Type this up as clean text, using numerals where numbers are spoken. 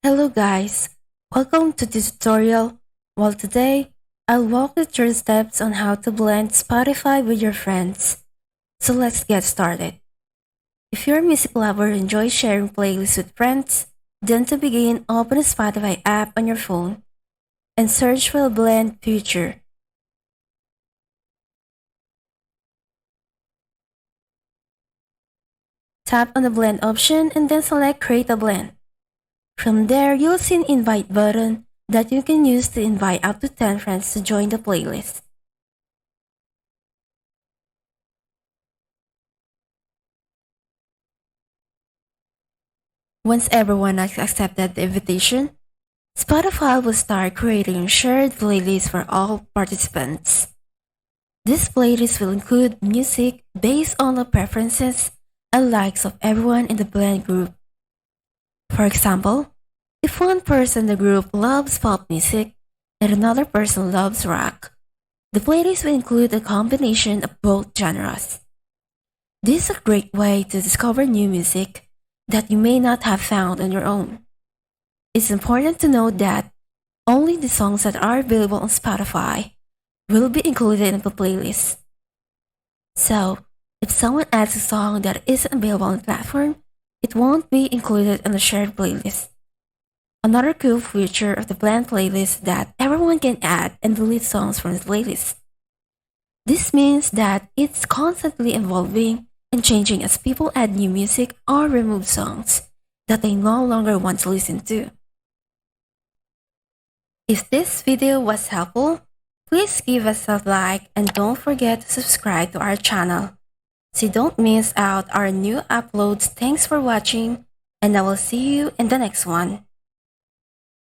Hello guys, welcome to this tutorial. Well today, I'll walk you through steps on how to blend Spotify with your friends. So let's get started. If you're a music lover who enjoys sharing playlists with friends, then to begin, open the Spotify app on your phone and search for the blend feature. Tap on the blend option and then select create a blend. From there, you'll see an invite button that you can use to invite up to 10 friends to join the playlist. Once everyone has accepted the invitation, Spotify will start creating shared playlists for all participants. This playlist will include music based on the preferences and likes of everyone in the blend group. For example, if one person in the group loves pop music and another person loves rock, the playlist will include a combination of both genres. This is a great way to discover new music that you may not have found on your own. It's important to note that only the songs that are available on Spotify will be included in the playlist. So, if someone adds a song that isn't available on the platform, it won't be included in the shared playlist. Another cool feature of the blend playlist is that everyone can add and delete songs from the playlist. This means that it's constantly evolving and changing as people add new music or remove songs that they no longer want to listen to. If this video was helpful, please give us a like and don't forget to subscribe to our channel so you don't miss out our new uploads. Thanks for watching and I will see you in the next one.